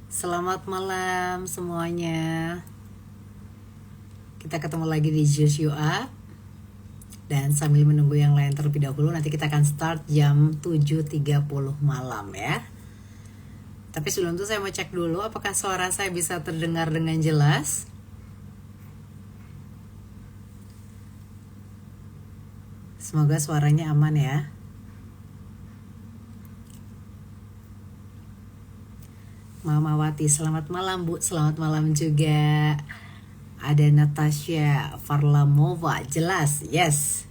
Selamat malam semuanya. Kita ketemu lagi di Just You Up. Dan sambil menunggu yang lain terlebih dahulu, nanti kita akan start jam 7.30 malam ya. Tapi sebelum itu saya mau cek dulu apakah suara saya bisa terdengar dengan jelas. Semoga suaranya aman ya. Mama Wati, selamat malam Bu. Selamat malam juga. Ada Natasha Varlamova, jelas, yes.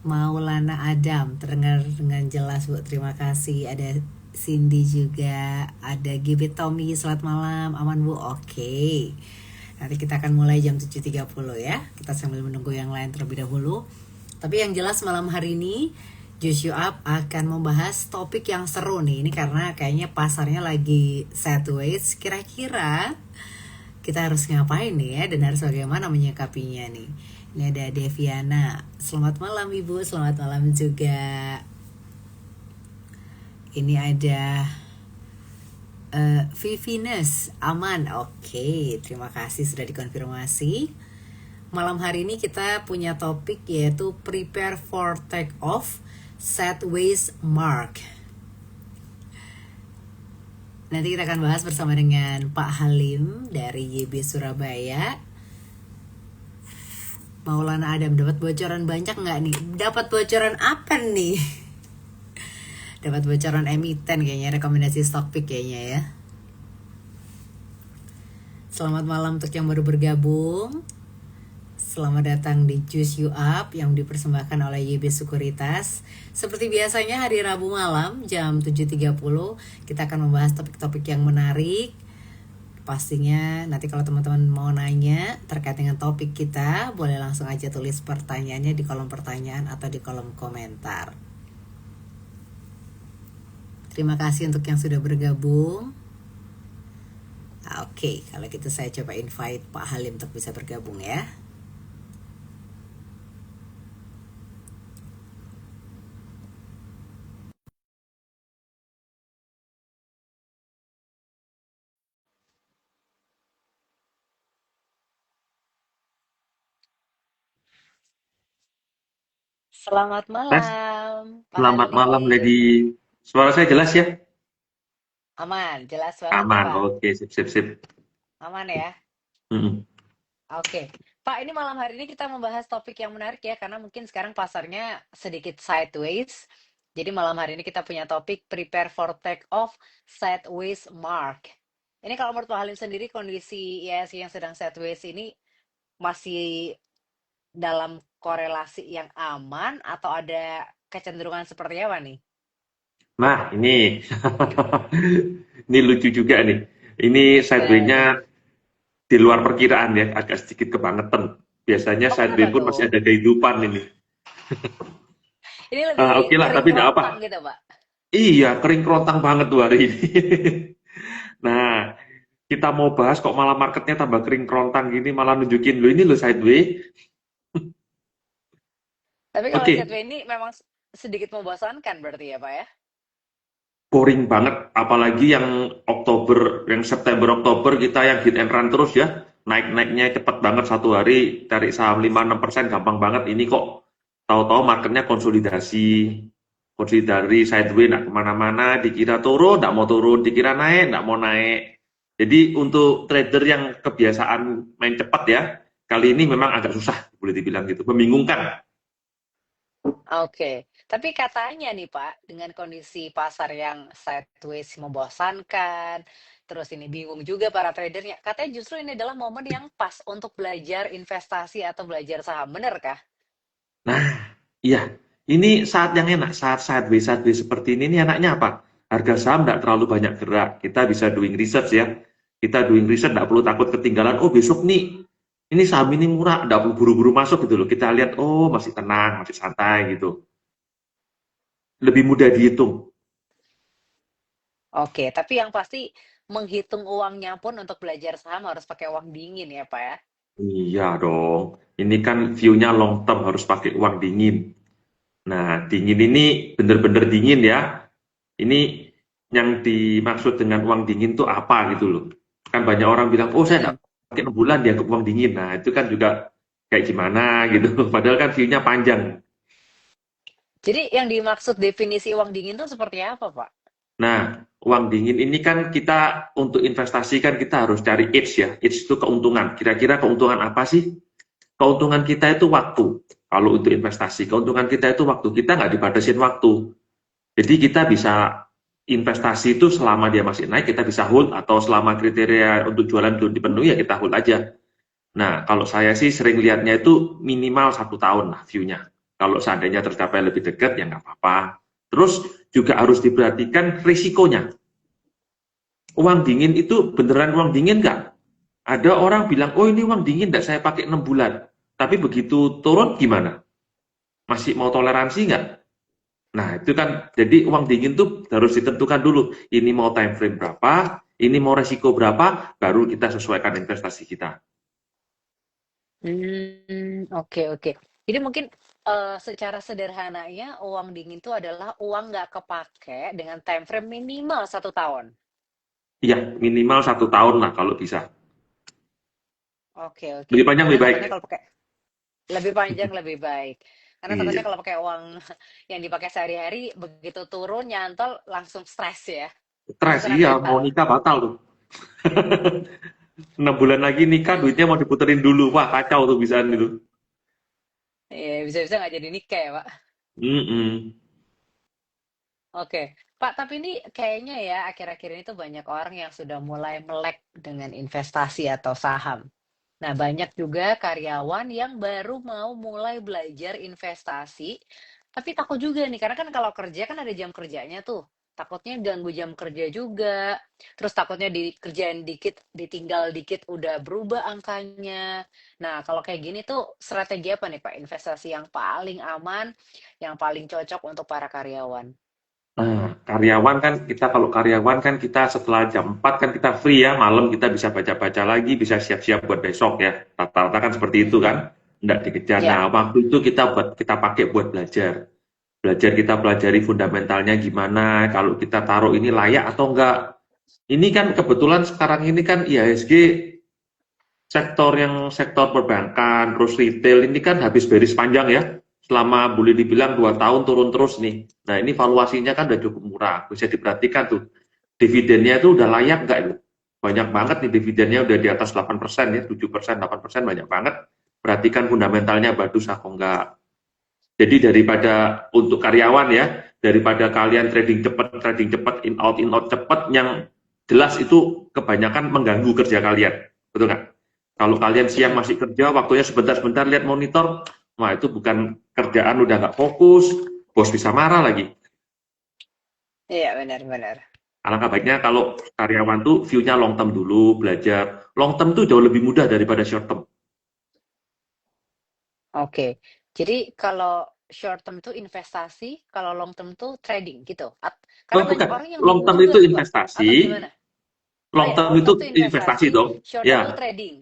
Maulana Adam, terdengar dengan jelas Bu, terima kasih. Ada Cindy juga, ada GB Tommy, selamat malam, aman Bu, oke. Nanti kita akan mulai jam 7.30 ya, kita sambil menunggu yang lain terlebih dahulu. Tapi yang jelas malam hari ini, Just You Up akan membahas topik yang seru nih. Ini karena kayaknya pasarnya lagi sideways, kira-kira kita harus ngapain nih ya, dan harus bagaimana menyikapinya nih. Ini ada Deviana. Selamat malam Ibu, selamat malam juga. Ini ada Vivines, aman. Oke, terima kasih sudah dikonfirmasi. Malam hari ini kita punya topik yaitu prepare for take off sideways mark. Nanti kita akan bahas bersama dengan Pak Halim dari YB Surabaya. Maulana Adam, dapat bocoran banyak nggak nih? Dapat bocoran apa nih? Dapat bocoran emiten kayaknya, rekomendasi stock pick kayaknya ya. Selamat malam untuk yang baru bergabung. Selamat datang di Just You Up yang dipersembahkan oleh YB Sekuritas. Seperti biasanya hari Rabu malam jam 7.30 kita akan membahas topik-topik yang menarik. Pastinya nanti kalau teman-teman mau nanya terkait dengan topik kita, boleh langsung aja tulis pertanyaannya di kolom pertanyaan atau di kolom komentar. Terima kasih untuk yang sudah bergabung. Oke, kalau gitu saya coba invite Pak Halim untuk bisa bergabung ya. Selamat Mas, malam, Pak selamat malam Halim. Lady. Suara saya jelas ya? Aman, jelas banget nih Aman, Pak. oke, sip, sip, sip. Aman ya? Mm-mm. Oke. Pak, ini malam hari ini kita membahas topik yang menarik ya, karena mungkin sekarang pasarnya sedikit sideways. Jadi malam hari ini kita punya topik prepare for take off sideways mark. Ini kalau menurut Pak Halim sendiri kondisi IHSG yang sedang sideways ini masih dalam korelasi yang aman atau ada kecenderungan seperti apa nih? Nah, ini ini lucu juga nih. Ini Gimana tuh? sideway-nya di luar perkiraan ya, agak sedikit kebangetan. Biasanya Oh, sideway kenapa pun masih tuh? ada kehidupan ini. Ini lebih Oke lah, kering tapi tidak apa. kerontang gitu, Pak. Iya, kering kerontang banget tuh hari ini. Nah, kita mau bahas kok malah marketnya tambah kering kerontang gini, malah nunjukin lo ini lo sideway. Tapi kalau Oke, Setway ini memang sedikit membosankan berarti ya, Pak ya? boring banget, apalagi yang Oktober, yang September Oktober kita yang hit and run terus ya, naik-naiknya cepet banget satu hari, cari saham 5-6% gampang banget. Ini kok tahu-tahu marketnya konsolidasi, konsolidasi sideways, nggak kemana-mana, dikira turun, nggak mau turun, dikira naik, nggak mau naik. Jadi untuk trader yang kebiasaan main cepat ya, kali ini memang agak susah, boleh dibilang gitu, membingungkan. Oke, tapi katanya nih Pak, dengan kondisi pasar yang sideways membosankan, terus ini bingung juga para tradernya, katanya justru ini adalah momen yang pas untuk belajar investasi atau belajar saham, bener kah? Nah, iya, ini saat yang enak, saat sideways seperti ini enaknya apa? Harga saham tidak terlalu banyak gerak, kita bisa doing research ya. Kita doing research tidak perlu takut ketinggalan. Oh besok nih, ini saham ini murah, tidak perlu buru-buru masuk gitu loh. Kita lihat, oh masih tenang, masih santai gitu. Lebih mudah dihitung. Oke, tapi yang pasti menghitung uangnya pun untuk belajar saham harus pakai uang dingin ya Pak ya? Iya dong, ini kan view-nya long term harus pakai uang dingin. Nah, dingin ini bener-bener dingin ya. Ini yang dimaksud dengan uang dingin itu apa gitu loh. Kan banyak orang bilang, oh saya Mm-mm. nggak pakai 6 bulan dianggap uang dingin. Nah itu kan juga kayak gimana gitu. Padahal kan view-nya panjang. Jadi yang dimaksud definisi uang dingin itu seperti apa, Pak? Nah, uang dingin ini kan kita untuk investasi kan kita harus cari edge ya. Edge itu keuntungan. Kira-kira keuntungan apa sih? Keuntungan kita itu waktu. Kalau untuk investasi, keuntungan kita itu waktu. Kita nggak dibatasin waktu. Jadi kita bisa investasi itu selama dia masih naik, kita bisa hold, atau selama kriteria untuk jualan belum dipenuhi, ya kita hold aja. Nah, kalau saya sih sering lihatnya itu minimal 1 tahun lah view-nya. Kalau seandainya tercapai lebih dekat, ya nggak apa-apa. Terus juga harus diperhatikan risikonya. Uang dingin itu beneran uang dingin nggak? Ada orang bilang, oh ini uang dingin nggak saya pakai 6 bulan. Tapi begitu turun gimana? Masih mau toleransi nggak? Nah, itu kan jadi uang dingin tuh harus ditentukan dulu. Ini mau time frame berapa, ini mau resiko berapa, baru kita sesuaikan investasi kita. Oke, oke. Jadi mungkin secara sederhananya uang dingin itu adalah uang nggak kepake dengan time frame minimal 1 tahun. Iya, minimal 1 tahun lah kalau bisa. Oke, oke. Lebih panjang Karena lebih baik. takutnya kalau pakai lebih panjang lebih baik. Karena takutnya Iya, kalau pakai uang yang dipakai sehari-hari begitu turun nyantol langsung stres ya. stres, Langsung kena iya, mau mental. nikah batal tuh. 6 bulan lagi nikah, duitnya mau diputerin dulu. Wah, kacau tuh bisaan itu. Iya, bisa-bisa nggak jadi nikah ya, Pak. Mm-mm. Oke, Pak, tapi ini kayaknya ya akhir-akhir ini tuh banyak orang yang sudah mulai melek dengan investasi atau saham. Nah, banyak juga karyawan yang baru mau mulai belajar investasi, tapi takut juga nih, karena kan kalau kerja kan ada jam kerjanya tuh. Takutnya ganggu jam kerja juga, terus takutnya dikerjain dikit, ditinggal dikit udah berubah angkanya. Nah, kalau kayak gini tuh strategi apa nih Pak? Investasi yang paling aman, yang paling cocok untuk para karyawan? Nah, karyawan kan kita kalau karyawan kan kita setelah jam 4 kan kita free ya, malam kita bisa baca-baca lagi, bisa siap-siap buat besok ya. Rata-rata kan seperti itu Mm-mm. kan. Nggak dikejar. Ya, Nah, waktu itu kita pakai buat belajar. Belajar kita pelajari fundamentalnya gimana, kalau kita taruh ini layak atau enggak. Ini kan kebetulan sekarang ini kan IHSG sektor perbankan, terus retail ini kan habis beris panjang ya. Selama boleh dibilang 2 tahun turun terus nih. Nah ini valuasinya kan udah cukup murah. Bisa diperhatikan tuh. Dividennya itu udah layak nggak itu? Banyak banget nih dividennya udah di atas 8% ya. 7%, 8% banyak banget. Perhatikan fundamentalnya bagus atau enggak. Jadi daripada untuk karyawan ya, daripada kalian trading cepat, in out cepat, yang jelas itu kebanyakan mengganggu kerja kalian, betul nggak? Kalau kalian siang mm-mm. masih kerja, waktunya sebentar-sebentar lihat monitor, wah itu bukan kerjaan, udah nggak fokus, bos bisa marah lagi. Iya benar-benar. Alangkah baiknya kalau karyawan tuh view-nya long term dulu, belajar. Long term tuh jauh lebih mudah daripada short term. Oke, jadi kalau short term itu investasi, kalau long term itu trading gitu. Oh Karena banyak bukan, orang yang long bingung term juga itu tuh Pak, investasi, atau gimana? Oh long ya, term long itu term itu investasi investasi, dong. short term itu Ya, trading.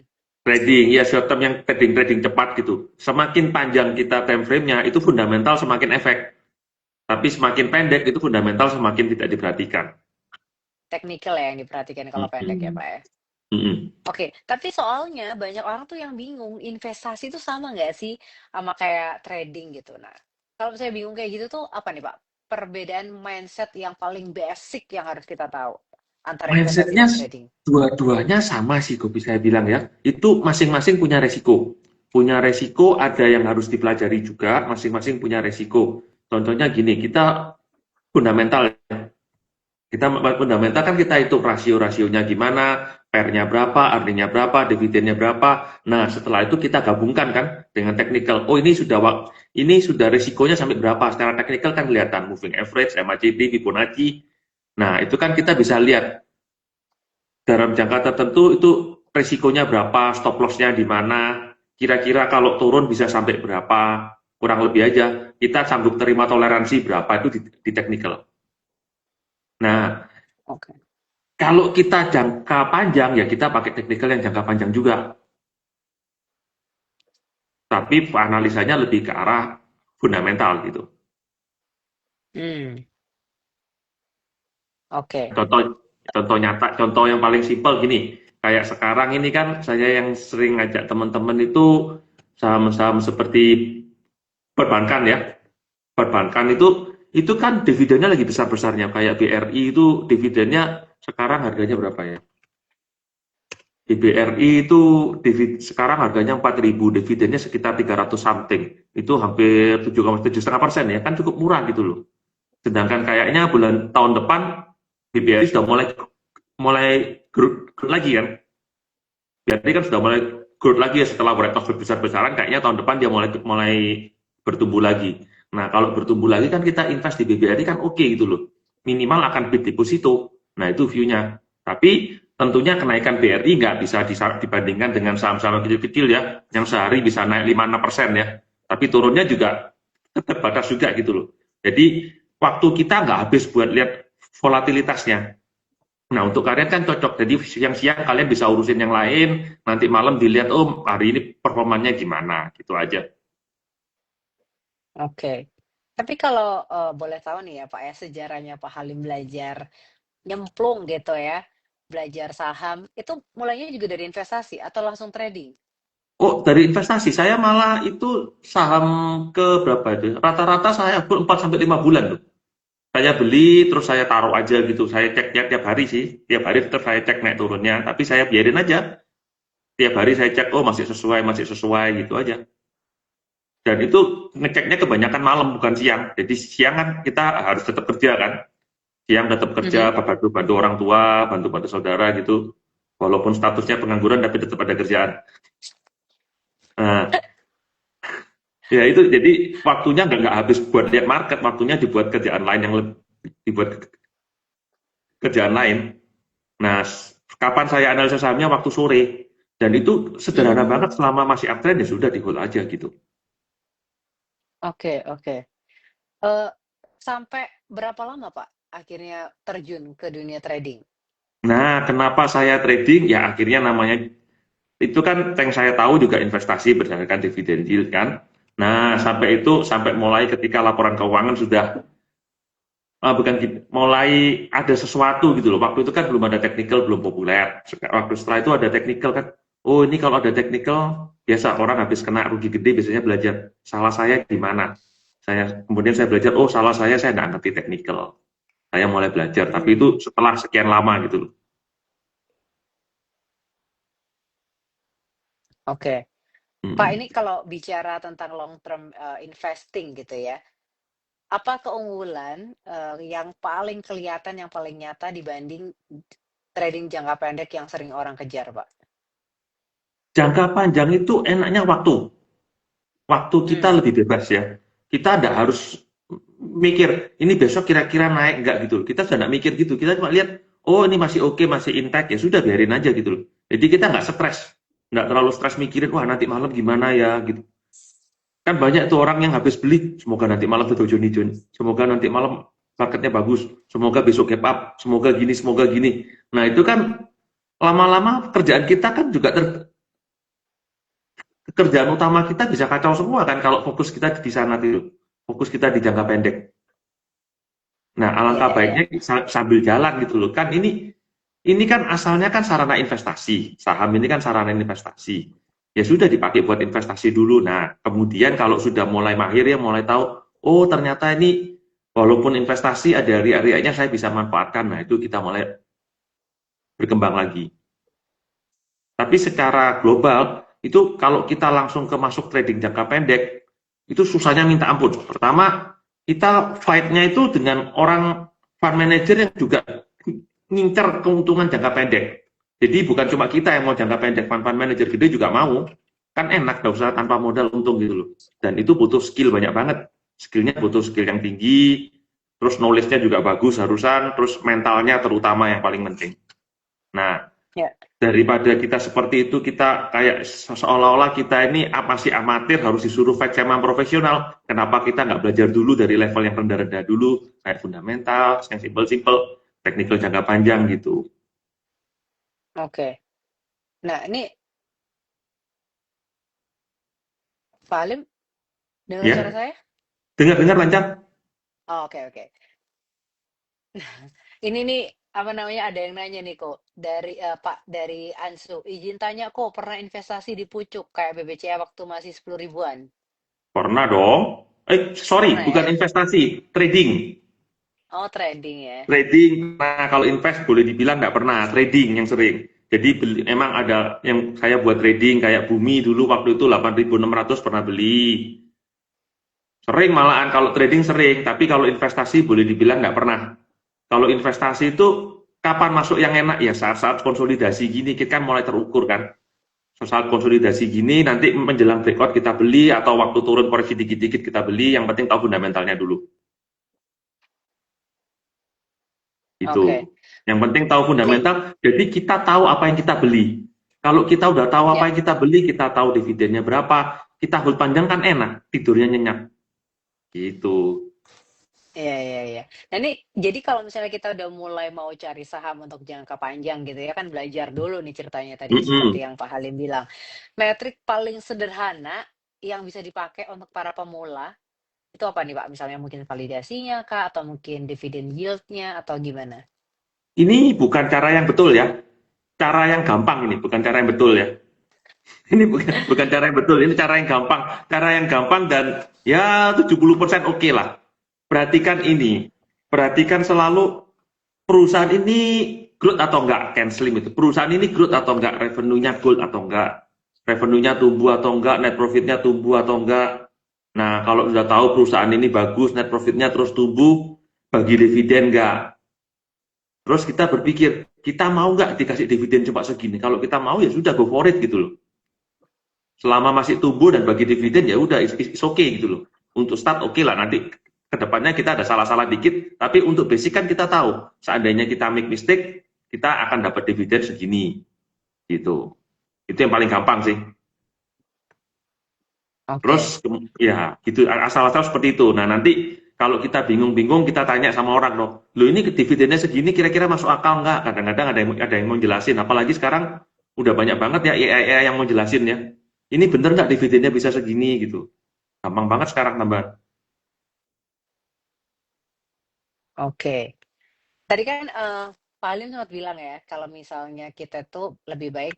trading, ya short term yang trading cepat gitu. Semakin panjang kita time frame-nya, itu fundamental semakin efek. Tapi semakin pendek, itu fundamental semakin tidak diperhatikan. Technical ya yang diperhatikan kalau pendek ya Mm-mm. Pak ya. Mm-mm. Oke, tapi soalnya banyak orang tuh yang bingung, investasi itu sama nggak sih sama kayak trading gitu. Nah, kalau saya bingung kayak gitu tuh apa nih Pak? Perbedaan mindset yang paling basic yang harus kita tahu antara investasi Mindset-nya dan trading. dua-duanya sama sih, gue bisa bilang ya. Itu masing-masing punya resiko. Punya resiko, ada yang harus dipelajari juga, masing-masing punya resiko. Contohnya gini, kita fundamental. Kita fundamental kan kita hitung rasio-rasionya gimana, pair-nya berapa, earning-nya berapa, dividennya berapa. Nah, setelah itu kita gabungkan kan dengan technical. Oh, ini sudah risikonya sampai berapa? Secara technical kan kelihatan moving average, MACD, Fibonacci. Nah, itu kan kita bisa lihat dalam jangka tertentu itu risikonya berapa, stop loss-nya di mana, kira-kira kalau turun bisa sampai berapa, kurang lebih aja. Kita sanggup terima toleransi berapa itu di technical. Nah, Oke. kalau kita jangka panjang, ya kita pakai teknikal yang jangka panjang juga. Tapi analisanya lebih ke arah fundamental gitu. Hmm. Oke. Contoh contoh nyata, contoh yang paling simpel gini, kayak sekarang ini kan saya yang sering ngajak teman-teman itu saham-saham seperti perbankan ya. Perbankan itu kan dividennya lagi besar-besarnya kayak BRI itu dividennya sekarang harganya berapa ya? Di BRI itu sekarang harganya 4.000, dividennya sekitar 300 something. Itu hampir 7,7,5% ya, kan cukup murah gitu loh. Sedangkan kayaknya tahun depan di BRI sudah mulai mulai growth lagi kan. BRI kan sudah mulai growth lagi ya setelah write-off besar-besaran, kayaknya tahun depan dia mulai mulai bertumbuh lagi. Nah, kalau bertumbuh lagi kan kita invest di BBRI kan oke gitu loh. Minimal akan beat deposito. Nah, itu view-nya. Tapi tentunya kenaikan BRI nggak bisa dibandingkan dengan saham-saham kecil-kecil ya, yang sehari bisa naik 5-6% ya. Tapi turunnya juga terbatas juga gitu loh. Jadi waktu kita nggak habis buat lihat volatilitasnya. Nah, untuk kalian kan cocok. Jadi siang-siang kalian bisa urusin yang lain, nanti malam dilihat, oh hari ini performanya gimana, gitu aja. Oke. Tapi kalau boleh tahu nih ya Pak ya, sejarahnya Pak Halim belajar nyemplung gitu ya, belajar saham, itu mulainya juga dari investasi atau langsung trading? Oh, dari investasi, saya malah itu saham ke berapa itu? Rata-rata saya 4 sampai 5 bulan tuh. Saya beli, terus saya taruh aja gitu. Saya cek tiap hari sih. Tiap hari tetap saya cek naik turunnya. Tapi saya biarin aja. Tiap hari saya cek, oh masih sesuai gitu aja. Dan itu ngeceknya kebanyakan malam bukan siang. Jadi siang kan kita harus tetap kerja kan. Siang tetap kerja, Mhm. bantu-bantu orang tua, bantu-bantu saudara gitu. Walaupun statusnya pengangguran tapi tetap ada kerjaan. Nah, ya itu jadi waktunya nggak habis buat lihat market, waktunya dibuat kerjaan lain yang dibuat kerjaan lain. Nah, kapan saya analisa sahamnya waktu sore. Dan itu sederhana Mmm, banget selama masih uptrend ya sudah di hold aja gitu. oke oke. Eee, Sampai berapa lama Pak akhirnya terjun ke dunia trading? Nah, kenapa saya trading? Ya akhirnya namanya itu kan yang saya tahu juga investasi berdasarkan dividen yield kan. Nah, sampai mulai ketika laporan keuangan sudah bukan gitu, mulai ada sesuatu gitu loh. Waktu itu kan belum ada technical, belum populer. Waktu setelah itu ada technical kan. Oh, ini kalau ada technical, biasa orang habis kena rugi gede biasanya belajar salah saya di mana. Kemudian saya belajar, oh salah saya nggak ngerti technical. Saya mulai belajar, tapi Mmm, itu setelah sekian lama gitu loh. oke. Pak, Mm. ini kalau bicara tentang long term, investing gitu ya, apa keunggulan, yang paling kelihatan, yang paling nyata dibanding trading jangka pendek yang sering orang kejar, Pak? Jangka panjang itu enaknya waktu. Waktu kita Mmm, lebih bebas ya. Kita tidak harus mikir, ini besok kira-kira naik nggak gitu loh. Kita sudah nggak mikir gitu. Kita cuma lihat, oh ini masih oke, masih intact, ya sudah biarin aja gitu loh. Jadi kita nggak stres. Nggak terlalu stres mikirin, wah nanti malam gimana ya gitu. Kan banyak tuh orang yang habis beli, semoga nanti malam tetap Joni-Joni. Semoga nanti malam marketnya bagus. Semoga besok gap up. Semoga gini, semoga gini. Nah itu kan lama-lama kerjaan kita kan juga kerjaan utama kita bisa kacau semua kan kalau fokus kita di sana itu. Fokus kita di jangka pendek. Nah, iya alangkah iya iya. baiknya sambil jalan gitu loh. Kan ini kan asalnya kan sarana investasi. Saham ini kan sarana investasi. Ya sudah dipakai buat investasi dulu. Nah, kemudian kalau sudah mulai mahir ya mulai tahu, oh ternyata ini walaupun investasi ada riak-riaknya saya bisa manfaatkan. Nah, itu kita mulai berkembang lagi. Tapi secara global itu kalau kita langsung ke masuk trading jangka pendek itu susahnya minta ampun. Pertama, kita fight-nya itu dengan orang fund manager yang juga ngincer keuntungan jangka pendek. Jadi bukan cuma kita yang mau jangka pendek, fund manager gede juga mau. Kan enak, gak usah tanpa modal untung gitu loh. Dan itu butuh skill banyak banget. Skillnya butuh skill yang tinggi, terus knowledge-nya juga bagus harusan, terus mentalnya terutama yang paling penting. Nah, Ya, daripada kita seperti itu, kita kayak seolah-olah kita ini masih amatir, harus disuruh fight sama profesional. Kenapa kita nggak belajar dulu dari level yang rendah-rendah dulu, kayak fundamental, yang simple-simple, teknikal jangka panjang gitu. oke. Nah ini Pak Halim dengar suara Ya, saya? dengar-dengar lancar. Oh, oke oke. Ini nih apa namanya ada yang nanya nih kok dari Pak dari Ansu. Izin tanya kok pernah investasi di pucuk kayak BBCA waktu masih 10 ribuan? Pernah dong. Sorry, Pernah bukan ya? investasi, trading. Oh trading ya. Trading, nah kalau invest boleh dibilang nggak pernah, trading yang sering. Jadi emang ada yang saya buat trading kayak Bumi dulu waktu itu 8.600 pernah beli. Sering malahan kalau trading sering, tapi kalau investasi boleh dibilang nggak pernah. Kalau investasi itu kapan masuk yang enak ya saat-saat konsolidasi gini kita kan mulai terukur kan. Saat konsolidasi gini nanti menjelang breakout kita beli atau waktu turun koreksi dikit-dikit kita beli, yang penting tahu fundamentalnya dulu. Oke. Itu. Yang penting tahu Jadi fundamental, jadi kita tahu apa yang kita beli. Kalau kita udah tahu apa ya. yang kita beli, kita tahu dividennya berapa, kita hold panjang kan enak, tidurnya nyenyak. Gitu. Iya, iya, iya. Nah ini jadi kalau misalnya kita udah mulai mau cari saham untuk jangka panjang gitu ya kan belajar dulu nih ceritanya tadi seperti Mm-mm. yang Pak Halim bilang. Metrik paling sederhana yang bisa dipakai untuk para pemula itu apa nih Pak? Misalnya mungkin validasinya kah atau mungkin dividen yield-nya atau gimana? Ini bukan cara yang betul ya. Cara yang gampang ini, bukan cara yang betul ya. Ini bukan cara yang betul, ini cara yang gampang. Cara yang gampang dan ya 70% oke lah. Perhatikan ini. Perhatikan selalu perusahaan ini growth atau enggak, cash slim itu. Perusahaan ini growth atau enggak, revenue-nya gold atau enggak. Revenue-nya tumbuh atau enggak, net profit-nya tumbuh atau enggak. Nah, kalau sudah tahu perusahaan ini bagus, net profit-nya terus tumbuh, bagi dividen enggak. Terus kita berpikir, kita mau nggak dikasih dividen cuma segini? Kalau kita mau ya sudah go for it gitu loh. Selama masih tumbuh dan bagi dividen ya udah it's okay gitu loh. Untuk start oke lah, nanti kedepannya kita ada salah-salah dikit, tapi untuk basic kan kita tahu seandainya kita make mistake kita akan dapat dividen segini gitu. Itu yang paling gampang sih. Oke. Terus ya gitu asal-asal seperti itu. Nah nanti kalau kita bingung-bingung kita tanya sama orang loh, lo ini dividennya segini kira-kira masuk akal nggak? Kadang-kadang ada yang mau jelasin. Apalagi sekarang udah banyak banget ya AI yang mau jelasin ya. Ini bener nggak dividennya bisa segini gitu? Gampang banget sekarang tambah. Oke. Tadi kan Pak Halim sempat bilang ya kalau misalnya kita tuh lebih baik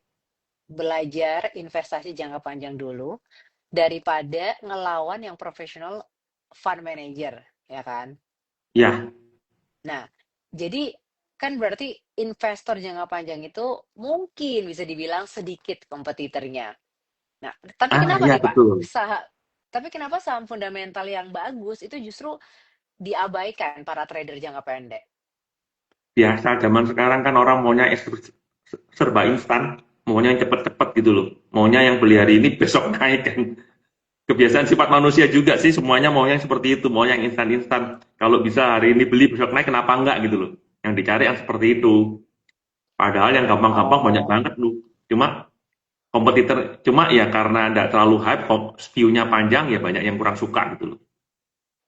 belajar investasi jangka panjang dulu daripada ngelawan yang profesional fund manager, ya kan? Ya, Nah, jadi kan berarti investor jangka panjang itu mungkin bisa dibilang sedikit kompetitornya. Nah, tapi kenapa ya nih Pak? betul. Tapi kenapa saham fundamental yang bagus itu justru diabaikan para trader jangka pendek? Biasa zaman sekarang kan orang maunya serba instan, maunya yang cepet-cepet gitu loh. Maunya yang beli hari ini besok naik kan. Kebiasaan sifat manusia juga sih, semuanya maunya seperti itu, maunya yang instan-instan. Kalau bisa hari ini beli besok naik kenapa enggak gitu loh. Yang dicari yang seperti itu. Padahal yang gampang-gampang banyak Oh. banget loh. Cuma ya karena enggak terlalu hype, view-nya panjang ya banyak yang kurang suka gitu loh.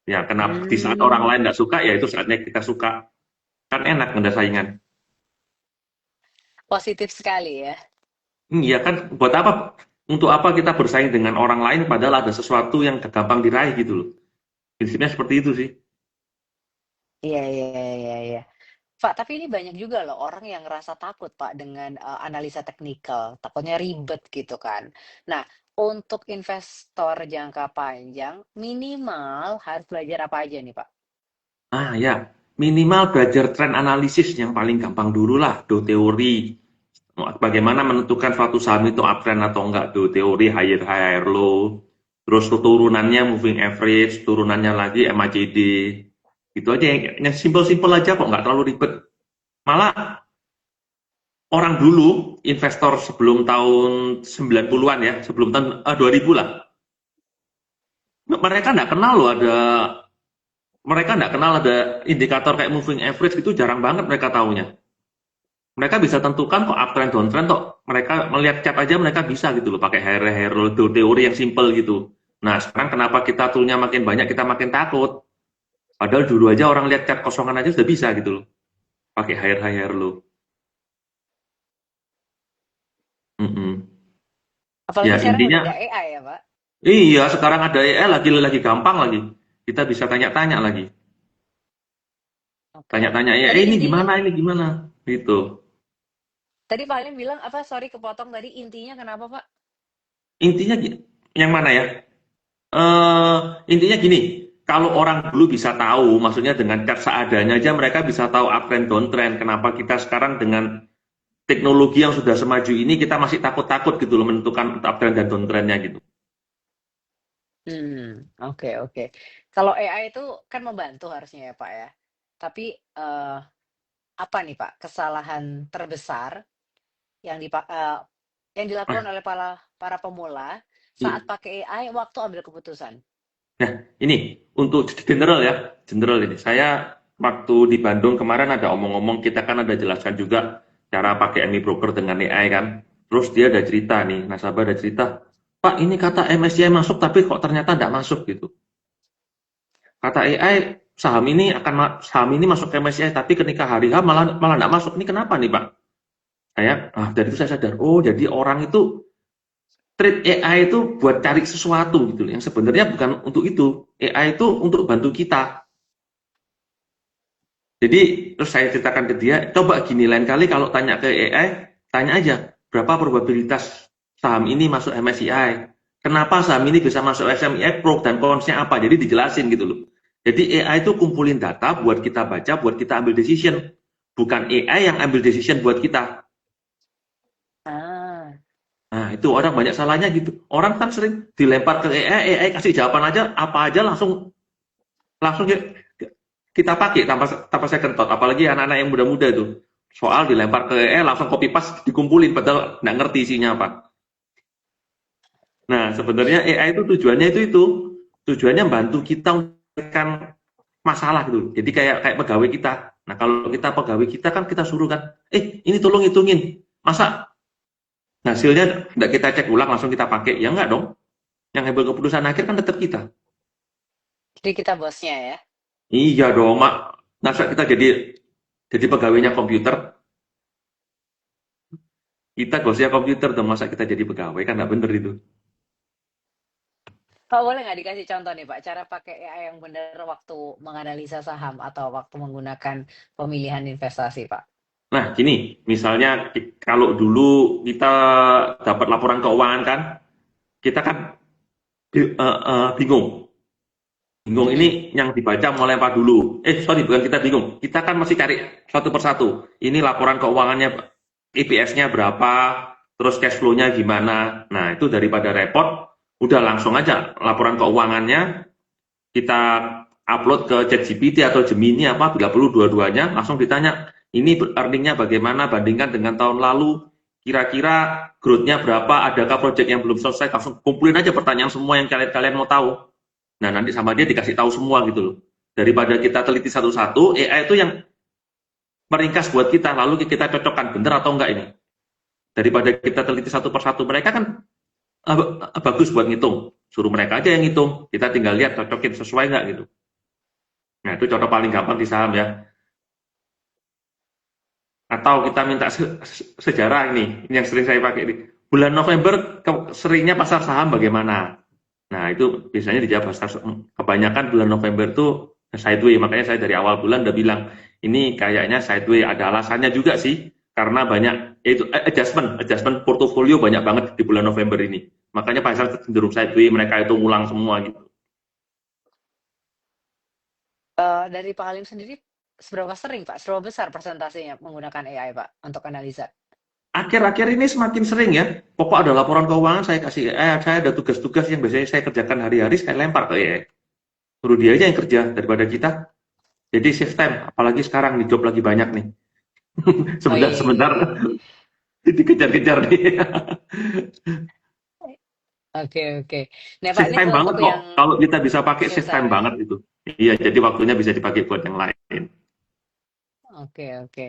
Ya kenapa di saat orang Hmm, lain enggak suka ya itu saatnya kita suka. Kan enak nggak saingan. positif sekali ya. Iya kan buat apa? Untuk apa kita bersaing dengan orang lain padahal ada sesuatu yang gampang diraih gitu loh. Prinsipnya seperti itu sih. Iya, iya, iya, iya. Pak, tapi ini banyak juga loh orang yang ngerasa takut Pak dengan analisa teknikal, takutnya ribet gitu kan. Nah, untuk investor jangka panjang, minimal harus belajar apa aja nih Pak? Ah ya, minimal belajar tren analisis yang paling gampang dulu lah, do teori. Bagaimana menentukan suatu saham itu uptrend atau enggak, do teori higher higher low. Terus turunannya moving average, turunannya lagi MACD. Itu aja yang simple-simple aja kok, nggak terlalu ribet. Malah orang dulu, investor sebelum tahun 90-an ya, sebelum tahun 2000 lah, mereka nggak kenal loh mereka nggak kenal ada indikator kayak moving average itu jarang banget mereka tahunya. Mereka bisa tentukan kok uptrend downtrend kok. Mereka melihat chart aja mereka bisa gitu loh pakai hero teori yang simple gitu. Nah sekarang kenapa kita toolnya makin banyak kita makin takut. Padahal dulu aja orang lihat chart kosongan aja sudah bisa gitu loh. Pakai higher low. Mm -mm. Ya Apalagi sekarang udah ada intinya AI ya Pak. iya sekarang ada AI lagi gampang lagi. Kita bisa tanya-tanya lagi. Oke. Tanya-tanya ya, Tadi intinya, ini gimana, gitu. tadi Pak Halim bilang apa? Sorry kepotong tadi. Intinya kenapa Pak? Intinya yang mana ya? Intinya gini, kalau orang dulu bisa tahu, maksudnya dengan cat seadanya aja mereka bisa tahu uptrend downtrend. Kenapa kita sekarang dengan teknologi yang sudah semaju ini kita masih takut-takut gitu loh menentukan uptrend dan downtrendnya gitu. Oke oke. Kalau AI itu kan membantu harusnya ya Pak ya. Tapi apa nih Pak kesalahan terbesar yang yang dilakukan Nah, oleh para para pemula saat i- pakai AI waktu ambil keputusan? nah, ini untuk general ya, general ini. Saya waktu di Bandung kemarin ada omong-omong, kita kan ada jelaskan juga cara pakai MI Broker dengan AI kan. Terus dia ada cerita nih, nasabah ada cerita, Pak ini kata MSCI masuk tapi kok ternyata tidak masuk gitu. Kata AI saham ini masuk ke MSCI tapi ketika hari H malah malah tidak masuk. Ini kenapa nih Pak? Dari itu saya sadar, oh jadi orang itu treat AI itu buat cari sesuatu gitu yang sebenarnya bukan untuk itu. AI itu untuk bantu kita. Jadi terus saya ceritakan ke dia, coba gini lain kali kalau tanya ke AI, tanya aja berapa probabilitas saham ini masuk MSCI. Kenapa saham ini bisa masuk SMI Pro dan konsepnya apa? Jadi dijelasin gitu loh. Jadi AI itu kumpulin data buat kita baca, buat kita ambil decision. Bukan AI yang ambil decision buat kita. Ah, Nah, itu orang banyak salahnya gitu. Orang kan sering dilempar ke AI kasih jawaban aja, apa aja langsung langsung kita pakai tanpa tanpa saya kentot. Apalagi anak-anak yang muda-muda itu. Soal dilempar ke AI langsung copy paste dikumpulin padahal nggak ngerti isinya apa. Nah, sebenarnya AI itu tujuannya itu. Tujuannya bantu kita menyelesaikan masalah gitu. Jadi kayak kayak pegawai kita. Nah, kalau kita pegawai kita kan kita suruh kan, ini tolong hitungin. Masa hasilnya nggak kita cek ulang langsung kita pakai? Ya nggak dong. Yang ambil keputusan akhir kan tetap kita. jadi kita bosnya ya. Iya dong, Mak. Masa kita jadi pegawainya komputer? Kita bosnya komputer dong, masa kita jadi pegawai kan nggak bener itu. Pak boleh nggak dikasih contoh nih Pak, cara pakai AI yang benar waktu menganalisa saham atau waktu menggunakan pemilihan investasi Pak? Nah, gini, misalnya kalau dulu kita dapat laporan keuangan kan, kita kan bingung. Bingung Mm-mm. ini yang dibaca mulai apa dulu? Sorry, bukan kita bingung. Kita kan masih cari satu persatu. Ini laporan keuangannya, EPS-nya berapa, terus cash flow-nya gimana. Nah, itu daripada repot, udah langsung aja laporan keuangannya kita upload ke ChatGPT atau Gemini apa, bila perlu dua-duanya, langsung ditanya, ini earningnya bagaimana bandingkan dengan tahun lalu, kira-kira growth-nya berapa, adakah project yang belum selesai, langsung kumpulin aja pertanyaan semua yang kalian mau tahu. Nah, nanti sama dia dikasih tahu semua gitu loh. Daripada kita teliti satu-satu, AI itu yang meringkas buat kita, lalu kita cocokkan bener atau enggak ini. Daripada kita teliti satu persatu, mereka kan bagus buat ngitung. Suruh mereka aja yang ngitung, kita tinggal lihat cocokin sesuai enggak gitu. Nah, itu contoh paling gampang di saham ya. Atau kita minta sejarah ini yang sering saya pakai ini. Bulan November seringnya pasar saham bagaimana? Nah, itu biasanya dijawab kebanyakan bulan November itu sideway. Makanya saya dari awal bulan udah bilang, ini kayaknya sideway. Ada alasannya juga sih, karena banyak, yaitu adjustment portofolio banyak banget di bulan November ini. Makanya pasar cenderung sideway, mereka itu ngulang semua gitu. Dari Pak Halim sendiri, seberapa sering Pak, seberapa besar persentasenya menggunakan AI Pak untuk analisa? Akhir-akhir ini semakin sering ya. Pokok ada laporan keuangan saya kasih, saya ada tugas-tugas yang biasanya saya kerjakan hari-hari, saya lempar ke AI. Suruh dia aja yang kerja daripada kita. Jadi save time, apalagi sekarang nih job lagi banyak nih. Oh iya iya Sebentar-sebentar iya, iya. dikejar-kejar nih. Oke oke. Nah Pak, Save ini time banget untuk kok. yang Kalau kita bisa pakai save save time time ya? banget itu. Iya, jadi waktunya bisa dipakai buat yang lain. Oke oke.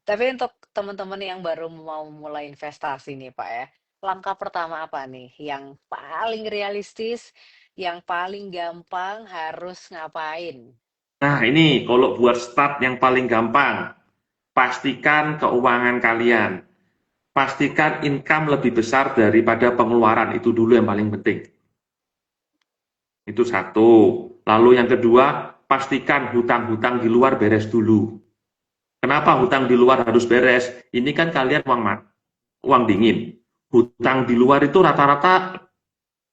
Tapi untuk teman-teman yang baru mau mulai investasi nih Pak ya, langkah pertama apa nih yang paling realistis, yang paling gampang harus ngapain? Nah, ini kalau buat start yang paling gampang, pastikan keuangan kalian. Pastikan income lebih besar daripada pengeluaran. Itu dulu yang paling penting. Itu satu. Lalu yang kedua, pastikan hutang-hutang di luar beres dulu. Kenapa hutang di luar harus beres? Ini kan kalian uang dingin. Hutang di luar itu rata-rata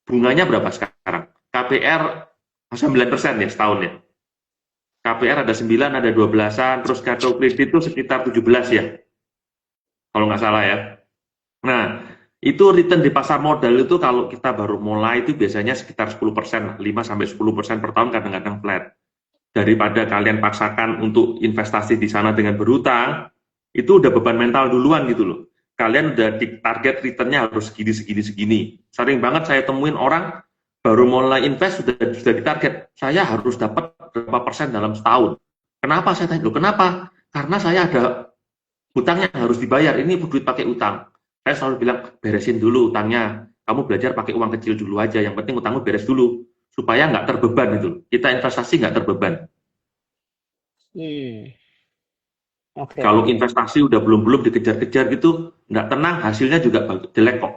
bunganya berapa sekarang? KPR 9% ya setahun ya. KPR ada 9, ada 12-an, terus kartu kredit itu sekitar 17 ya, kalau nggak salah ya. Nah, itu return di pasar modal itu kalau kita baru mulai itu biasanya sekitar 10%, 5-10% per tahun kadang-kadang flat. Daripada kalian paksakan untuk investasi di sana dengan berhutang, itu udah beban mental duluan gitu loh. Kalian udah di target returnnya harus segini. Sering banget saya temuin orang baru mulai invest sudah ditarget, saya harus dapat berapa persen dalam setahun. Kenapa saya tanya, loh kenapa? Karena saya ada hutangnya harus dibayar, ini duit pakai utang. Saya selalu bilang, beresin dulu utangnya. Kamu belajar pakai uang kecil dulu aja, yang penting utangmu beres dulu. Supaya nggak terbeban gitu. Kita investasi nggak terbeban. Oke, Kalau oke. investasi udah belum dikejar-kejar gitu, nggak tenang, hasilnya juga jelek kok.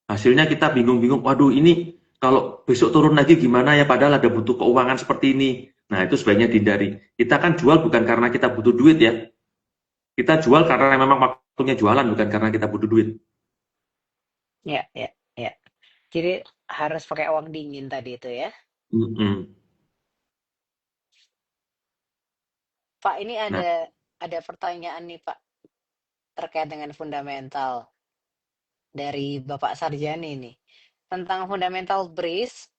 Hasilnya kita bingung-bingung, waduh ini kalau besok turun lagi gimana ya, padahal ada butuh keuangan seperti ini. Nah, itu sebaiknya dihindari. Kita kan jual bukan karena kita butuh duit ya. Kita jual karena memang waktunya jualan, bukan karena kita butuh duit. Ya, ya, ya. Jadi harus pakai uang dingin tadi itu ya. Mm-mm. Pak, ini Nah, ada pertanyaan nih, Pak, terkait dengan fundamental dari Bapak Sarjani nih. Tentang fundamental BRIS,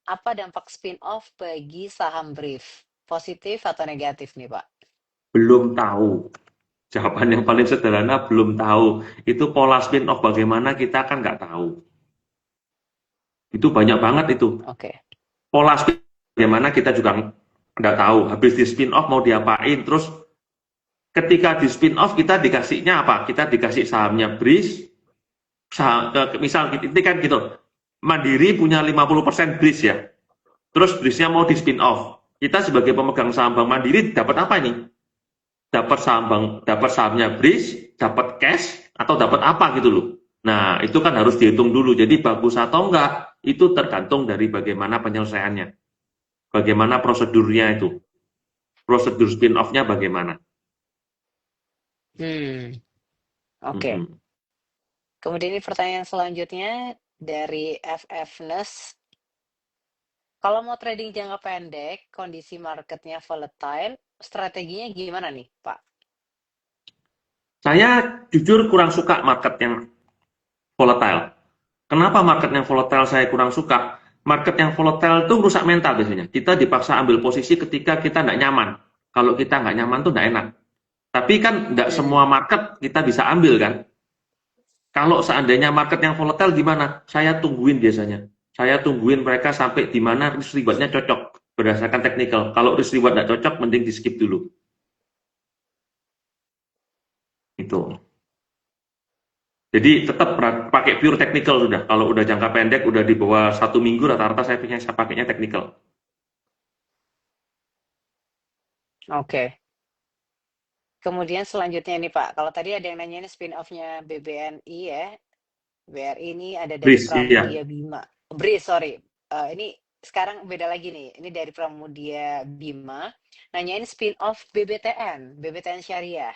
apa dampak spin-off bagi saham BRIF? Positif atau negatif nih, Pak? belum tahu. Jawaban yang paling sederhana, belum tahu. Itu pola spin-off bagaimana kita kan nggak tahu. Itu banyak banget itu. Oke. Pola spin bagaimana kita juga nggak tahu. Habis di spin-off mau diapain, terus ketika di spin-off kita dikasihnya apa? Kita dikasih sahamnya BRIS, misal ini kan gitu, Mandiri punya 50% BRIS ya, terus BRIS-nya mau di spin-off. Kita sebagai pemegang saham Bank Mandiri dapat apa ini? Dapat sahamnya BRIS, dapat cash, atau dapat apa gitu loh. Nah, itu kan harus dihitung dulu. Jadi bagus atau enggak, itu tergantung dari bagaimana penyelesaiannya. Bagaimana prosedurnya itu. Prosedur spin-off-nya bagaimana. Oke. Mm-mm. Kemudian ini pertanyaan selanjutnya dari FF Nes. Kalau mau trading jangka pendek, kondisi marketnya volatile, strateginya gimana nih, Pak? Saya jujur kurang suka market yang volatile. Kenapa market yang volatile saya kurang suka? Market yang volatile itu rusak mental biasanya. Kita dipaksa ambil posisi ketika kita nggak nyaman. Kalau kita nggak nyaman tuh nggak enak. Tapi kan nggak semua market kita bisa ambil kan. Kalau seandainya market yang volatile gimana? Saya tungguin biasanya. Saya tungguin mereka sampai di mana risk reward-nya cocok berdasarkan technical. Kalau risk reward nggak cocok, mending di skip dulu. Itu. Jadi tetap pakai pure technical sudah. Kalau udah jangka pendek, udah di bawah 1 minggu rata-rata saya pakainya technical. Oke. Kemudian selanjutnya nih Pak, kalau tadi ada yang nanyain spin-off-nya BBNI ya. BRI ini ada dari Risk, iya. Pramudia Bima. BRI, sorry. Ini sekarang beda lagi nih. Ini dari Pramudia Bima. Nanyain spin-off BBTN Syariah.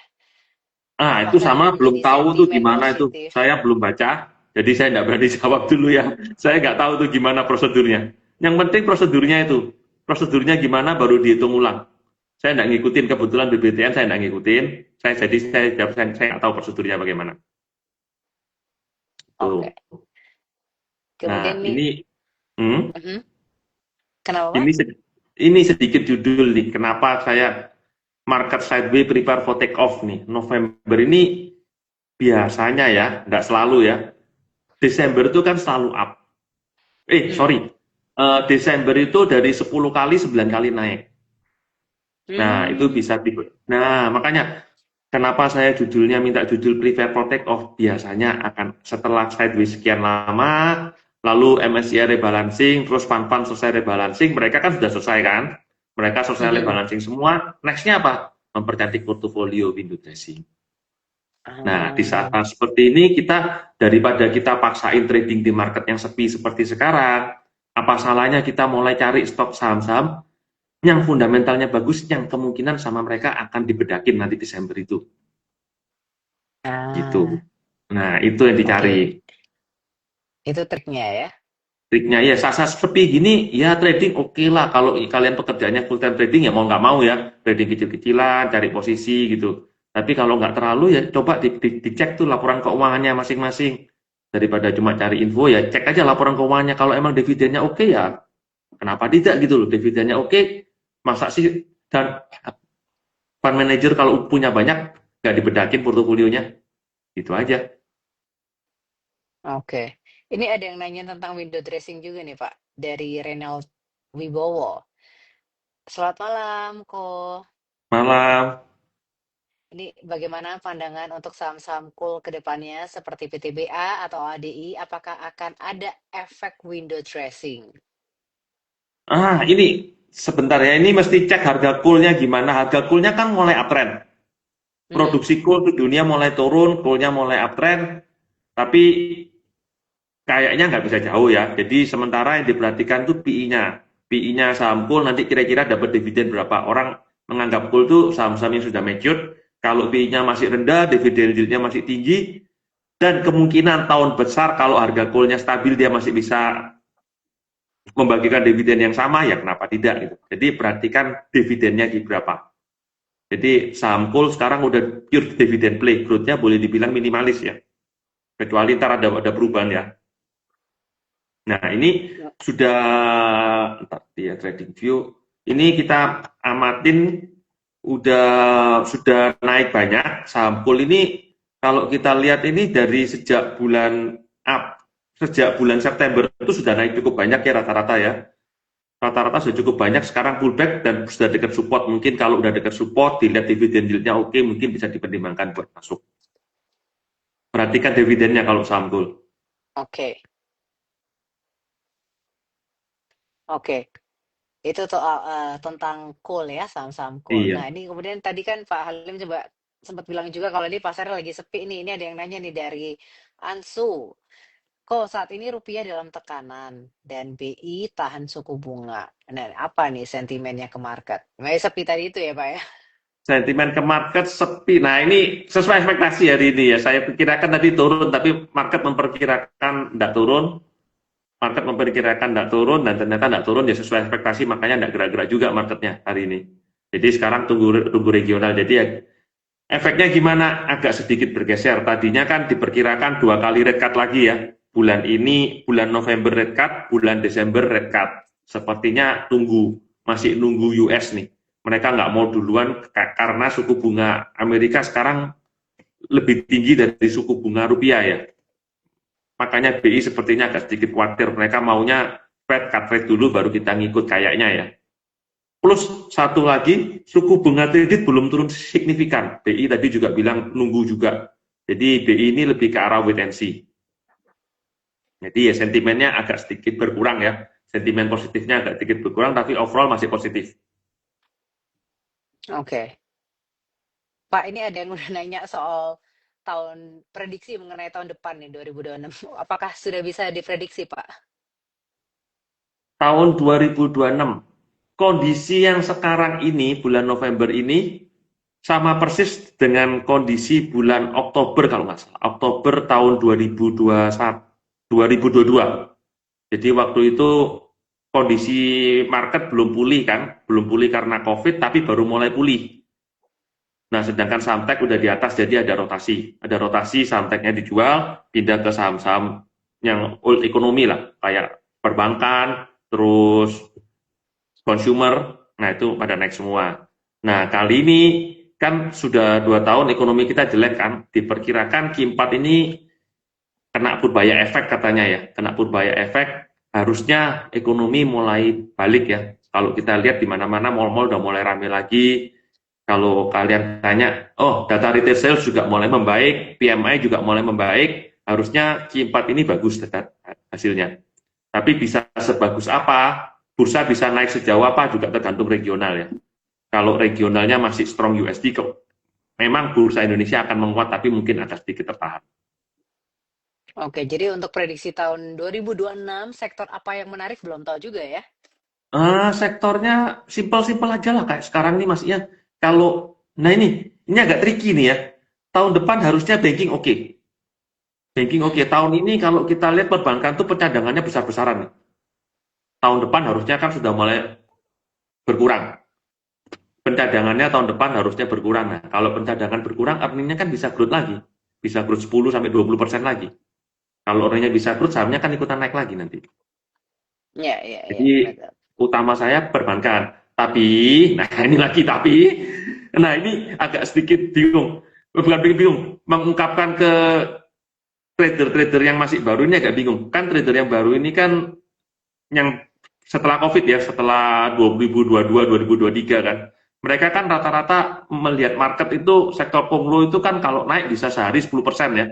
Itu Apakah sama, ini belum menjadi tahu tuh sentimen gimana itu. positif? Saya belum baca, jadi saya nggak berani jawab dulu ya. Saya nggak tahu tuh gimana prosedurnya. Yang penting prosedurnya itu. Prosedurnya gimana baru dihitung ulang. Saya nggak ngikutin, kebetulan BBTN saya nggak ngikutin. Saya nggak tahu prosedurnya bagaimana. Oke. Tuh. Nah, Kemudian nih, kenapa Pak? ini sedikit judul nih. Kenapa saya market sideways prepare for take off nih. November ini biasanya ya, nggak selalu ya. Desember itu kan selalu up. Sorry. Desember itu dari 10 kali 9 kali naik. Nah, itu bisa Nah, makanya kenapa saya minta judul prepare for take off, biasanya akan setelah sideways sekian lama, lalu MSCI rebalancing, terus fund-fund selesai rebalancing, mereka kan sudah selesai kan? Mereka selesai rebalancing semua, next-nya apa? Mempercantik portofolio window dressing. Nah, di saat seperti ini daripada kita paksain trading di market yang sepi seperti sekarang, apa salahnya kita mulai cari stok saham-saham yang fundamentalnya bagus, yang kemungkinan sama mereka akan dibedakin nanti Desember itu, gitu. Ah, Nah, itu yang dicari. oke. Itu triknya ya. Triknya ya saat-saat seperti gini ya trading oke lah kalau kalian pekerjaannya full time trading ya mau nggak mau ya trading kecil-kecilan cari posisi gitu. Tapi kalau nggak terlalu ya coba dicek tuh laporan keuangannya masing-masing daripada cuma cari info ya cek aja laporan keuangannya kalau emang dividennya oke ya kenapa tidak gitu loh dividennya oke masa sih dan fund manager kalau punya banyak nggak dibedakin portofolionya gitu aja. Oke. Ini ada yang nanya tentang window dressing juga nih, Pak. Dari Renald Wibowo. Selamat malam, Ko. Malam. Ini bagaimana pandangan untuk saham-saham cool ke depannya seperti PTBA atau ADI? Apakah akan ada efek window dressing? Ini sebentar ya, ini mesti cek harga coolnya gimana. Harga coolnya kan mulai uptrend. Hmm, Produksi cool di dunia mulai turun, coolnya mulai uptrend, tapi kayaknya nggak bisa jauh ya. Jadi sementara yang diperhatikan tuh PI-nya. PI-nya saham cool nanti kira-kira dapat dividen berapa. Orang menganggap cool tuh saham-saham yang sudah mature. Kalau PI-nya masih rendah, dividen yieldnya masih tinggi, dan kemungkinan tahun besar kalau harga coolnya stabil dia masih bisa membagikan dividen yang sama ya kenapa tidak gitu. Jadi perhatikan dividennya di berapa. Jadi saham cool sekarang udah pure dividend play, growth-nya boleh dibilang minimalis ya. Kecuali ntar ada perubahan ya. Nah ini sudah ntar dia trading view. Ini kita amatin sudah naik banyak saham cool ini kalau kita lihat ini dari sejak bulan September itu sudah naik cukup banyak ya rata-rata ya. Rata-rata sudah cukup banyak sekarang pullback dan sudah dekat support mungkin kalau udah dekat support dilihat dividen yieldnya oke mungkin bisa dipertimbangkan buat masuk perhatikan dividennya kalau saham gold. oke, oke. Itu tuh tentang cool ya, saham-saham cool. Nah, Iya, ini kemudian tadi kan Pak Halim coba sempat bilang juga kalau ini pasarnya lagi sepi nih. Ini ada yang nanya nih dari Ansu. Kok saat ini rupiah dalam tekanan dan BI tahan suku bunga. Nah, apa nih sentimennya ke market? Nah, sepi tadi itu ya, Pak ya? sentimen ke market sepi. Nah ini sesuai ekspektasi hari ini ya. Saya perkirakan tadi turun, tapi market memperkirakan tidak turun. Market memperkirakan tidak turun dan ternyata tidak turun ya sesuai ekspektasi. Makanya tidak gerak-gerak juga marketnya hari ini. Jadi sekarang tunggu regional. Jadi ya efeknya gimana? Agak sedikit bergeser. Tadinya kan diperkirakan 2 kali rate cut lagi ya. Bulan ini, bulan November rate cut, bulan Desember rate cut. Sepertinya masih nunggu US nih. Mereka nggak mau duluan karena suku bunga Amerika sekarang lebih tinggi dari suku bunga rupiah ya. Makanya BI sepertinya agak sedikit khawatir. Mereka maunya Fed cut rate dulu baru kita ngikut kayaknya ya. Plus satu lagi, suku bunga kredit belum turun signifikan. BI tadi juga bilang nunggu juga. Jadi BI ini lebih ke arah wait and see. Jadi ya sentimennya agak sedikit berkurang ya. Sentimen positifnya agak sedikit berkurang, tapi overall masih positif. Oke. Pak, ini ada yang udah nanya soal prediksi mengenai tahun depan nih 2026. Apakah sudah bisa diprediksi, Pak? Tahun 2026, kondisi yang sekarang ini, bulan November ini, sama persis dengan kondisi bulan Oktober kalau nggak salah. Oktober tahun 2021, 2022. Jadi waktu itu kondisi market belum pulih kan, belum pulih karena COVID, tapi baru mulai pulih. Nah, sedangkan saham tech udah di atas, jadi ada rotasi. Ada rotasi, saham technya dijual, pindah ke saham-saham yang old economy lah, kayak perbankan, terus consumer, nah itu pada naik semua. Nah, kali ini kan sudah 2 tahun ekonomi kita jelek kan, diperkirakan Q4 ini kena purbaya efek katanya ya, kena purbaya efek, harusnya ekonomi mulai balik ya. Kalau kita lihat di mana-mana mall-mall udah mulai ramai lagi. Kalau kalian tanya, oh data retail sales juga mulai membaik, PMI juga mulai membaik, harusnya Q4 ini bagus data hasilnya. Tapi bisa sebagus apa, bursa bisa naik sejauh apa juga tergantung regional ya. Kalau regionalnya masih strong USD, memang bursa Indonesia akan menguat, tapi mungkin agak sedikit tertahan. Oke, jadi untuk prediksi tahun 2026, sektor apa yang menarik belum tahu juga ya? Sektornya simpel-simpel aja lah kayak sekarang nih Mas ya. Kalau nah ini agak tricky nih ya. Tahun depan harusnya banking oke. Banking oke. Hmm. Tahun ini kalau kita lihat perbankan tuh pencadangannya besar-besaran nih. Tahun depan harusnya kan sudah mulai berkurang. Pencadangannya tahun depan harusnya berkurang. Nah, kalau pencadangan berkurang, earningnya kan bisa growth lagi. Bisa growth 10-20% lagi. Kalau earningnya bisa growth, sahamnya kan ikutan naik lagi nanti. Ya, ya, ya, Jadi betul. utama saya perbankan. Tapi, nah ini lagi tapi, nah ini agak sedikit bingung. Bukan bingung, mengungkapkan ke trader-trader yang masih baru ini agak bingung. Kan trader yang baru ini kan yang setelah COVID ya, setelah 2022, 2023 kan. Mereka kan rata-rata melihat market itu sektor konglo itu kan kalau naik bisa sehari 10% ya.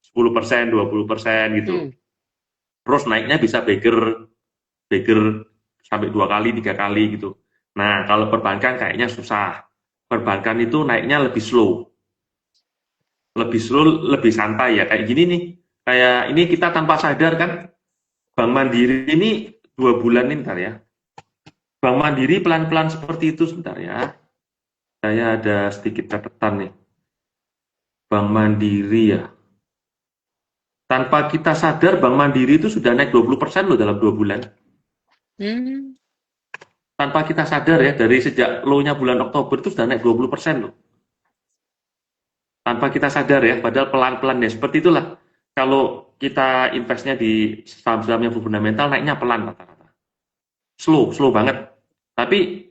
10%, 20% gitu. Hmm. Terus naiknya bisa beggar beggar sampai 2 kali, 3 kali gitu. Nah, kalau perbankan kayaknya susah. Perbankan itu naiknya lebih slow, lebih santai ya. Kayak gini nih, kayak ini kita tanpa sadar kan, Bank Mandiri ini 2 bulan ini ntar ya. Bank Mandiri pelan-pelan seperti itu sebentar ya. Saya ada sedikit catatan nih. Bank Mandiri ya. Tanpa kita sadar Bank Mandiri itu sudah naik 20% loh dalam 2 bulan. Hmm. Tanpa kita sadar ya, dari sejak low-nya bulan Oktober itu sudah naik 20% loh. Tanpa kita sadar ya, padahal pelan-pelan ya. Seperti itulah. Kalau kita investnya di saham-saham yang fundamental, naiknya pelan rata-rata. Slow banget. Tapi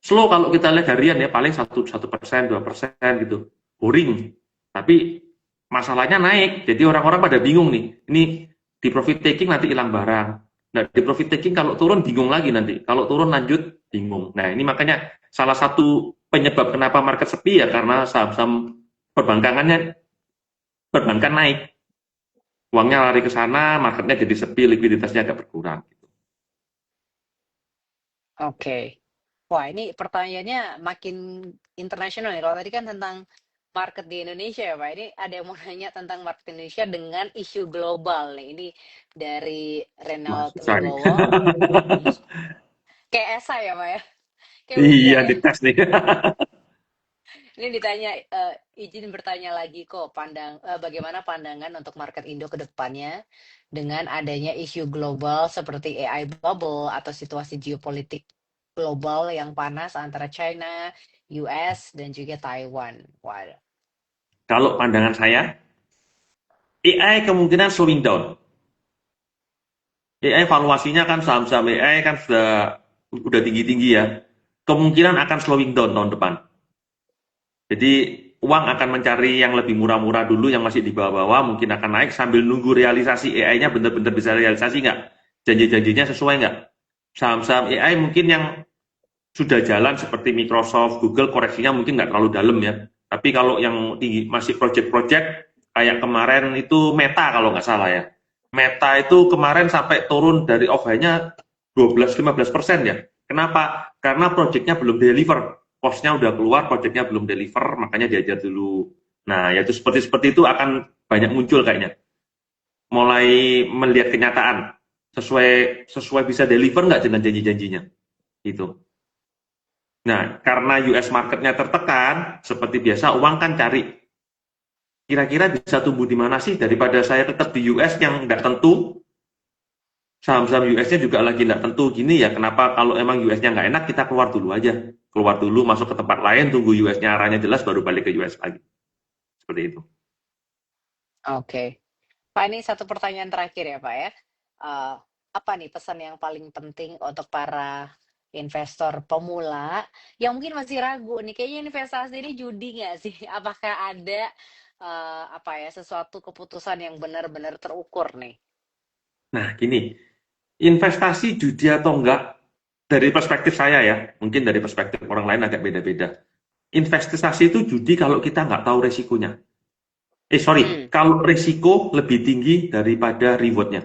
slow kalau kita lihat harian ya, paling 1%, 2% gitu. Boring. Tapi masalahnya naik. Jadi orang-orang pada bingung nih. Ini di profit taking nanti hilang barang. Nah, di profit taking kalau turun bingung lagi nanti. Kalau turun lanjut bingung. Nah, ini makanya salah satu penyebab kenapa market sepi ya karena saham-saham perbankannya perbankan naik. Uangnya lari ke sana, marketnya jadi sepi, likuiditasnya agak berkurang. Oke. Wah, ini pertanyaannya makin internasional nih. Kalau tadi kan tentang market di Indonesia ya, Pak. Ini ada yang mau nanya tentang market Indonesia dengan isu global nih. Ini dari Wah, Renald susah nih. Wibowo. Kayak esai ya, Pak ya? Kayak Iya, ujian ya? dites nih. Ini ditanya, izin bertanya lagi kok, bagaimana pandangan untuk market Indo ke depannya dengan adanya isu global seperti AI bubble atau situasi geopolitik global yang panas antara China, US, dan juga Taiwan. Wah, Kalau pandangan saya, AI kemungkinan slowing down. AI valuasinya kan saham-saham AI kan udah tinggi-tinggi ya. Kemungkinan akan slowing down tahun depan. Jadi uang akan mencari yang lebih murah-murah dulu, yang masih di bawah-bawah, mungkin akan naik sambil nunggu realisasi AI-nya benar-benar bisa realisasi nggak? Janji-janjinya sesuai nggak? Saham-saham AI mungkin yang sudah jalan seperti Microsoft, Google, koreksinya mungkin nggak terlalu dalam ya. Tapi kalau yang tinggi masih project-project kayak kemarin itu Meta kalau nggak salah ya. Meta itu kemarin sampai turun dari off-high-nya 12-15% ya. Kenapa? Karena projectnya belum deliver. Cost-nya udah keluar, projectnya belum deliver, makanya diajar dulu. Nah, yaitu seperti itu akan banyak muncul kayaknya. Mulai melihat kenyataan sesuai bisa deliver nggak dengan janji-janjinya. Gitu. Nah, karena US marketnya tertekan, seperti biasa uang kan cari kira-kira bisa tumbuh di mana sih daripada saya tetap di US yang nggak tentu, saham-saham US-nya juga lagi nggak tentu gini ya, kenapa kalau emang US-nya nggak enak kita keluar dulu aja, keluar dulu masuk ke tempat lain, tunggu US-nya arahnya jelas baru balik ke US lagi, seperti itu. oke. Pak, ini satu pertanyaan terakhir ya, Pak ya. Eh, apa nih pesan yang paling penting untuk para investor pemula yang mungkin masih ragu nih, kayaknya investasi ini judi nggak sih? Apakah ada apa ya sesuatu keputusan yang benar-benar terukur nih? Nah, gini, investasi judi atau enggak, dari perspektif saya ya, mungkin dari perspektif orang lain agak beda-beda. Investasi itu judi kalau kita nggak tahu resikonya. Hmm, Kalau resiko lebih tinggi daripada rewardnya.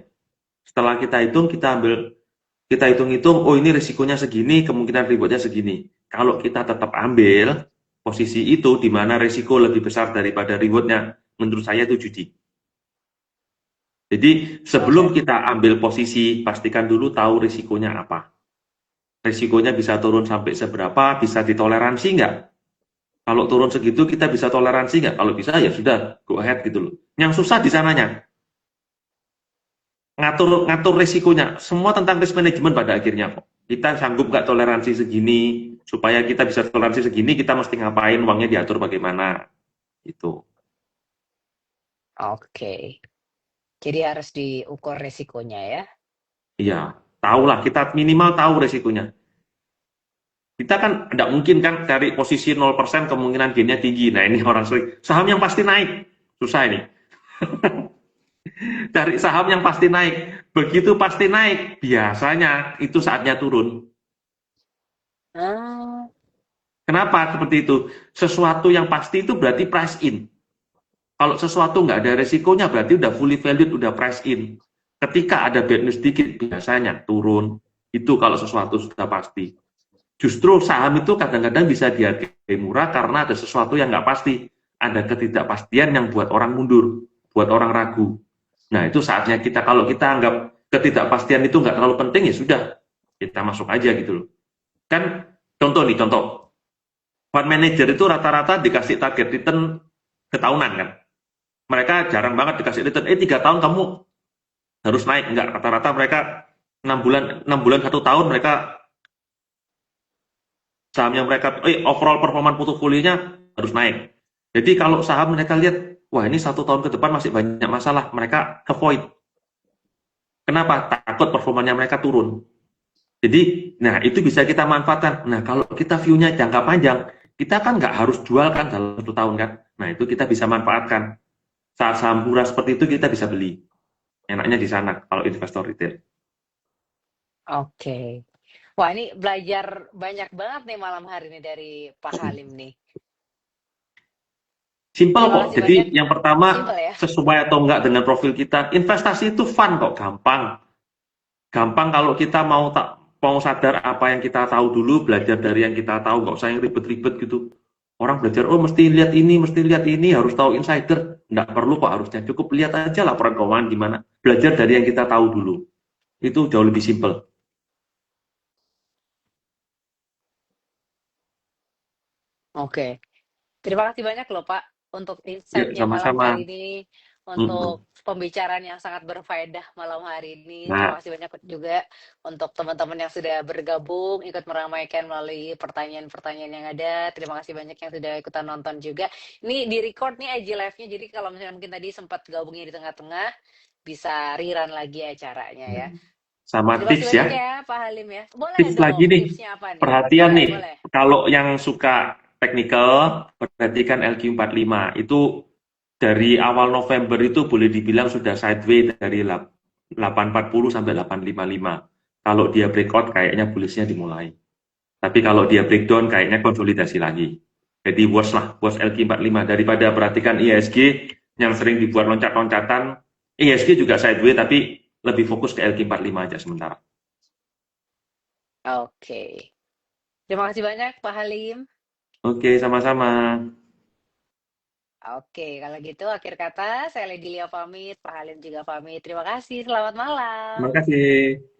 Setelah kita hitung-hitung, oh ini risikonya segini, kemungkinan rewardnya segini. Kalau kita tetap ambil posisi itu, di mana risiko lebih besar daripada rewardnya, menurut saya itu judi. Jadi sebelum oke. kita ambil posisi, pastikan dulu tahu risikonya apa. Risikonya bisa turun sampai seberapa, bisa ditoleransi nggak? Kalau turun segitu kita bisa toleransi nggak? Kalau bisa ya sudah, go ahead gitu loh. Yang susah di sananya, ngatur ngatur risikonya. Semua tentang risk management pada akhirnya kok. Kita sanggup nggak toleransi segini, supaya kita bisa toleransi segini, kita mesti ngapain, uangnya diatur bagaimana, gitu. Oke. Jadi harus diukur resikonya ya. Iya, tahulah, kita minimal tahu risikonya. Kita kan tidak mungkin kan cari posisi 0% kemungkinan gainnya tinggi. Nah ini orang sering, saham yang pasti naik. Susah ini. Cari saham yang pasti naik. Begitu pasti naik, biasanya itu saatnya turun. Ah, Kenapa seperti itu? Sesuatu yang pasti itu berarti price in. Kalau sesuatu nggak ada resikonya berarti udah fully valued, udah price in. Ketika ada bad news dikit, biasanya turun. Itu kalau sesuatu sudah pasti. Justru saham itu kadang-kadang bisa dihargai murah karena ada sesuatu yang nggak pasti. Ada ketidakpastian yang buat orang mundur, buat orang ragu. Nah itu saatnya kita, kalau kita anggap ketidakpastian itu nggak terlalu penting, ya sudah, kita masuk aja gitu loh. Kan contoh nih, contoh. Fund manager itu rata-rata dikasih target return ketahunan kan. Mereka jarang banget dikasih return, 3 tahun kamu harus naik. Enggak, rata-rata mereka 6 bulan 1 tahun mereka sahamnya mereka, overall performa portofolionya harus naik. Jadi kalau saham mereka lihat, wah ini 1 tahun ke depan masih banyak masalah, mereka avoid. Kenapa? Takut performanya mereka turun. Jadi, nah itu bisa kita manfaatkan. Nah kalau kita view-nya jangka panjang, kita kan nggak harus jual kan dalam 1 tahun kan. Nah itu kita bisa manfaatkan. Saat saham murah seperti itu kita bisa beli. Enaknya di sana kalau investor retail. oke. Wah, ini belajar banyak banget nih malam hari ini dari Pak Halim nih. Simpel Terima kok. kasih Jadi banyak. yang pertama Simple ya. sesuai atau enggak dengan profil kita. Investasi itu fun kok, gampang. Gampang kalau kita mau sadar apa yang kita tahu dulu, belajar dari yang kita tahu, nggak usah yang ribet-ribet gitu. Orang belajar, oh mesti lihat ini, harus tahu insider. Nggak perlu kok harusnya, cukup lihat aja laporan keuangan gimana. Belajar dari yang kita tahu dulu. Itu jauh lebih simpel. Oke. Terima kasih banyak loh Pak untuk Yuk, insight-nya malam sama-sama. hari ini, Mm-mm. untuk pembicaraan yang sangat berfaedah malam hari ini. Terima Nah, kasih banyak juga untuk teman-teman yang sudah bergabung, ikut meramaikan melalui pertanyaan-pertanyaan yang ada. Terima kasih banyak yang sudah ikutan nonton juga. Ini di-record nih IG Live-nya, jadi kalau misalnya mungkin tadi sempat gabungnya di tengah-tengah, bisa rerun lagi acaranya ya. sama Terima kasih tips ya. banyak ya Pak Halim ya. Boleh Tips lagi dong, nih, tipsnya apa nih? perhatian Boleh, nih, boleh. kalau yang suka technical, perhatikan LQ45. Itu dari awal November itu boleh dibilang sudah sideways dari 840 sampai 855. Kalau dia breakout kayaknya bullishnya dimulai. Tapi kalau dia breakdown kayaknya konsolidasi lagi. Jadi watch lah, watch LQ45 daripada perhatikan IHSG yang sering dibuat loncat-loncatan. IHSG juga sideways tapi lebih fokus ke LQ45 aja sementara. Oke. Terima kasih banyak Pak Halim. Oke, sama-sama. Oke, kalau gitu akhir kata saya Lady Lia pamit, Pak Halim juga pamit. Terima kasih, selamat malam. Terima kasih.